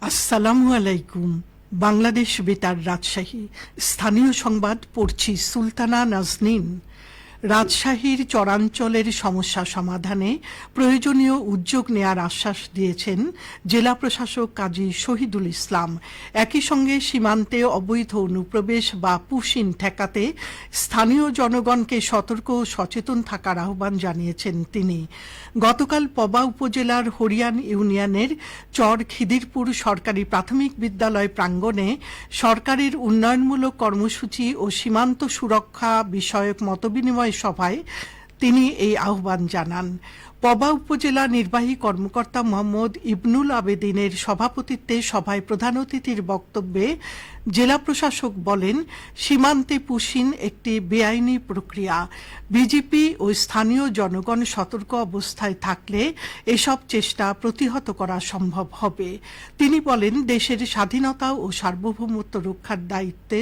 আসসালামু আলাইকুম। বাংলাদেশ বেতার রাজশাহী স্থানীয় সংবাদ পড়ছি সুলতানা নাজনীন। রাজশাহীর চরাঞ্চলের সমস্যা সমাধানে প্রয়োজনীয় উদ্যোগ নেয়ার আশ্বাস দিয়েছেন জেলা প্রশাসক কাজী শহীদুল ইসলাম। একই সঙ্গে সীমান্তে অবৈধ অনুপ্রবেশ বা পুশিন ঠেকাতে স্থানীয় জনগণকে সতর্ক ও সচেতন থাকার আহ্বান জানিয়েছেন তিনি। গতকাল পবা উপজেলার হরিয়ান ইউনিয়নের চর খিদিরপুর সরকারি প্রাথমিক বিদ্যালয় প্রাঙ্গণে সরকারের উন্নয়নমূলক কর্মসূচি ও সীমান্ত সুরক্ষা বিষয়ক মতবিনিময় সভায় তিনি এই আহ্বান জানান। পবা উপজেলা নির্বাহী কর্মকর্তা মোহাম্মদ ইবনুল আবেদিনের সভাপতিত্বে সভায় প্রধান অতিথির বক্তব্যে জেলা প্রশাসক বলেন, সীমান্তে পুশিন একটি বেআইনি প্রক্রিয়া। বিজেপি ও স্থানীয় জনগণ সতর্ক অবস্থায় থাকলে এসব চেষ্টা প্রতিহত করা সম্ভব হবে। তিনি বলেন, দেশের স্বাধীনতা ও সার্বভৌমত্ব রক্ষার দায়িত্বে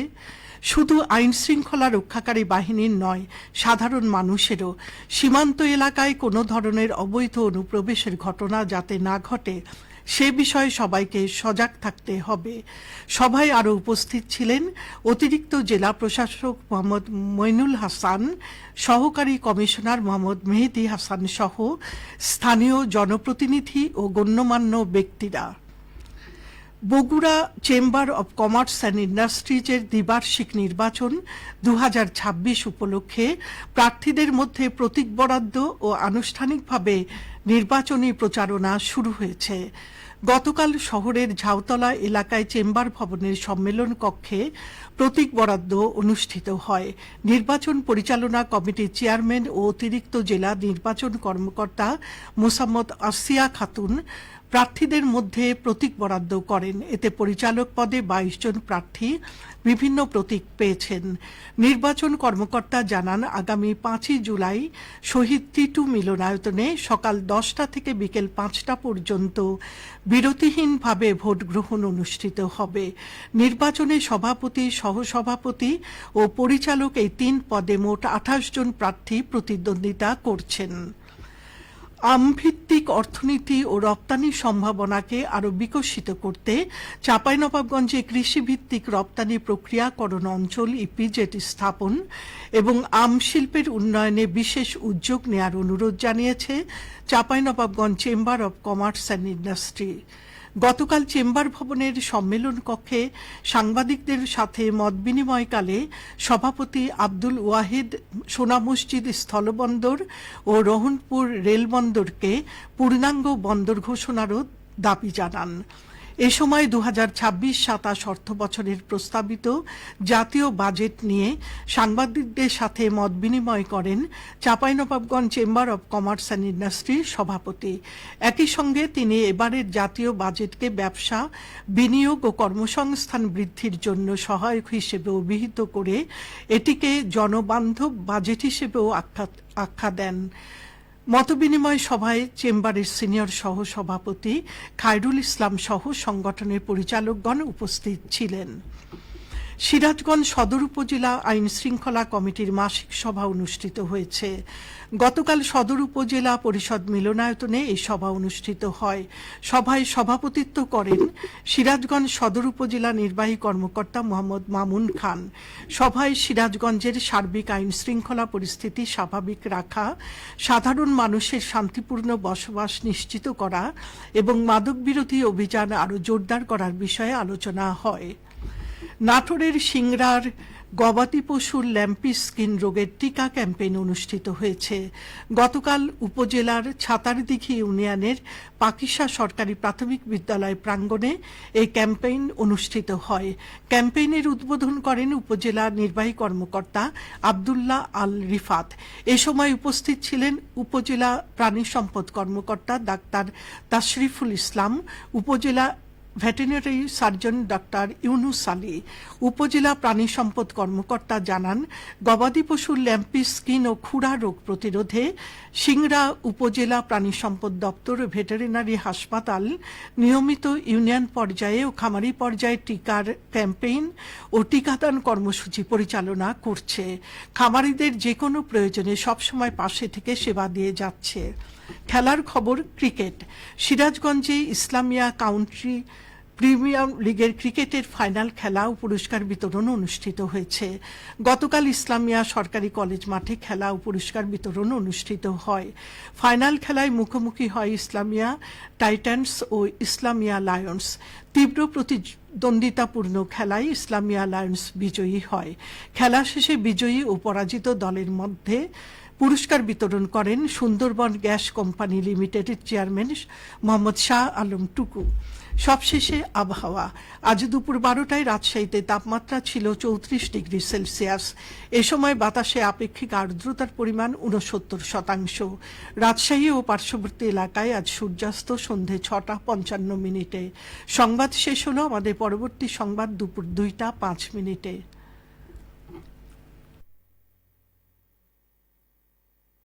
শুধু আইন শৃঙ্খলা রক্ষাকারী বাহিনীর নয়, সাধারণ মানুষেরও। সীমান্ত এলাকায় কোনো ধরনের অবৈধ অনুপ্রবেশের ঘটনা যাতে না ঘটে সে বিষয়ে সবাইকে সজাগ থাকতে হবে। সভায় আরও উপস্থিত ছিলেন অতিরিক্ত জেলা প্রশাসক মোহাম্মদ মইনুল হাসান, সহকারী কমিশনার মোহাম্মদ মেহেদি হাসান সহ স্থানীয় জনপ্রতিনিধি ও গণ্যমান্য ব্যক্তিরা। Bogura chamber of commerce and ইন্ডাস্ট্রিজের দ্বিবার্ষিক নির্বাচন 2026 উপলক্ষে প্রার্থীদের মধ্যে প্রতীক বরাদ্দ ও আনুষ্ঠানিকভাবে নির্বাচনী প্রচারণা শুরু হয়েছে। গতকাল শহরের ঝাউতলা এলাকায় চেম্বার ভবনের সম্মেলন কক্ষে প্রতীক বরাদ্দ অনুষ্ঠিত হয়। নির্বাচন পরিচালনা কমিটির চেয়ারম্যান ও অতিরিক্ত জেলা নির্বাচন কর্মকর্তা মোসাম্মদ আসিয়া খাতুন প্রার্থীদের মধ্যে প্রতীক বরাদ্দ করেন। এতে পরিচালক পদে 22 জন প্রার্থী বিভিন্ন প্রতীক পেয়েছেন। নির্বাচন কর্মকর্তা জানান, আগামী 5ই জুলাই শহীদ টিটু মিলনায়তনে সকাল 10টা থেকে বিকেল 5টা পর্যন্ত বিরতিহীনভাবে ভোট গ্রহণ অনুষ্ঠিত হবে। নির্বাচনে সভাপতি, সহসভাপতি ও পরিচালক এই 3 পদে মোট 28 জন প্রার্থী প্রতিদ্বন্দ্বিতা করছেন। আমভিত্তিক অর্থনীতি ও রপ্তানি সম্ভাবনাকে আরও বিকশিত করতে চাঁপাইনবাবগঞ্জে কৃষিভিত্তিক রপ্তানি প্রক্রিয়াকরণ অঞ্চল ইপিজেড স্থাপন এবং আম শিল্পের উন্নয়নে বিশেষ উদ্যোগ নেয়ার অনুরোধ জানিয়েছে Chapainawabganj chamber of commerce and industry. গতকাল চেম্বার ভবনের সম্মেলন কক্ষে সাংবাদিকদের সাথে মতবিনিময়কালে সভাপতি আব্দুল ওয়াহিদ সোনা মসজিদ স্থলবন্দর ও রোহনপুর রেলবন্দরকে পূর্ণাঙ্গ বন্দর ঘোষণারও দাবি জানান। এ সময় 2026-27 অর্থ বছরের প্রস্তাবিত জাতীয় বাজেট নিয়ে সাংবাদিকদের সাথে মত বিনিময় করেন Chapainawabganj chamber of commerce and ইন্ডাস্ট্রির সভাপতি। একই সঙ্গে তিনি এবারের জাতীয় বাজেটকে ব্যবসা, বিনিয়োগ ও কর্মসংস্থান বৃদ্ধির জন্য সহায়ক হিসেবে অভিহিত করে এটিকে জনবান্ধব বাজেট হিসেবেও আখ্যা দেন। মতবিনিময় সভায় চেম্বারের সিনিয়র সহ সভাপতি খায়রুল ইসলাম সহ সংগঠনের পরিচালকগণ উপস্থিত ছিলেন। সিরাজগঞ্জ সদর উপজেলা আইন শৃঙ্খলা কমিটির মাসিক সভা অনুষ্ঠিত হয়েছে। গতকাল সদর উপজেলা পরিষদ মিলনায়তনে এই সভা অনুষ্ঠিত হয়। সভায় সভাপতিত্ব করেন সিরাজগঞ্জ সদর উপজেলা নির্বাহী কর্মকর্তা মোহাম্মদ মামুন খান। সভায় সিরাজগঞ্জের সার্বিক আইন শৃঙ্খলা পরিস্থিতি স্বাভাবিক রাখা, সাধারণ মানুষের শান্তিপূর্ণ বসবাস নিশ্চিত করা এবং মাদক বিরোধী অভিযান আরও জোরদার করার বিষয়ে আলোচনা হয়। নাটোরের সিংড়ার গবাদি পশুর ল্যাম্পি স্কিন রোগের টিকা ক্যাম্পেইন অনুষ্ঠিত হয়েছে। গতকাল উপজেলার ছাতারদিঘি ইউনিয়নের পাকিসা সরকারি প্রাথমিক বিদ্যালয় প্রাঙ্গণে এই ক্যাম্পেইন অনুষ্ঠিত হয়। ক্যাম্পেইনের উদ্বোধন করেন উপজেলা নির্বাহী কর্মকর্তা আবদুল্লাহ আল রিফাত। এ সময় উপস্থিত ছিলেন উপজেলা প্রাণী সম্পদ কর্মকর্তা ডাক্তার তাশরিফুল ইসলাম, উপজেলা veterinary surgeon doctor Yunus Ali. উপজেলা প্রাণী সম্পদ কর্মকর্তা জানান, গবাদি পশুর ল্যাম্পি স্কিন ও খুরা রোগ প্রতিরোধে সিংড়া উপজেলা প্রাণী সম্পদ দপ্তর ভেটেরিনারি হাসপাতাল নিয়মিত ইউনিয়ন পর্যায়ে ও খামারি পর্যায়ে টিকার ক্যাম্পেইন ও টিকাদান কর্মসূচি পরিচালনা করছে। খামারিদের যে কোনো প্রয়োজনে সবসময় পাশে থেকে সেবা দিয়ে যাচ্ছে। খেলার খবর ক্রিকেট। সিরাজগঞ্জে ইসলামিয়া কাউন্ট্রি প্রিমিয়ার লিগের ক্রিকেটের ফাইনাল খেলা ও পুরস্কার বিতরণ অনুষ্ঠিত হয়েছে। গতকাল ইসলামিয়া সরকারি কলেজ মাঠে খেলা ও পুরস্কার বিতরণ অনুষ্ঠিত হয়। ফাইনাল খেলায় মুখোমুখি হয় ইসলামিয়া টাইটান্স ও ইসলামিয়া লায়ন্স। তীব্র প্রতিদ্বন্দ্বিতাপূর্ণ খেলায় ইসলামিয়া লায়ন্স বিজয়ী হয়। খেলা শেষে বিজয়ী ও পরাজিত দলের মধ্যে পুরস্কার বিতরণ করেন সুন্দরবন গ্যাস কোম্পানি লিমিটেডের চেয়ারম্যান মোহাম্মদ শাহ আলম টুকু। সবশেষে আবহাওয়া। আজ দুপুর 12টায় রাজশাহীতে তাপমাত্রা ছিল 34 ডিগ্রি সেলসিয়াস। এ সময় বাতাসে আপেক্ষিক আর্দ্রতার পরিমাণ 69%। রাজশাহী ও পার্শ্ববর্তী এলাকায় আজ সূর্যাস্ত সন্ধে 6:55। সংবাদ শেষ হলো। আমাদের পরবর্তী সংবাদ দুপুর 2:05।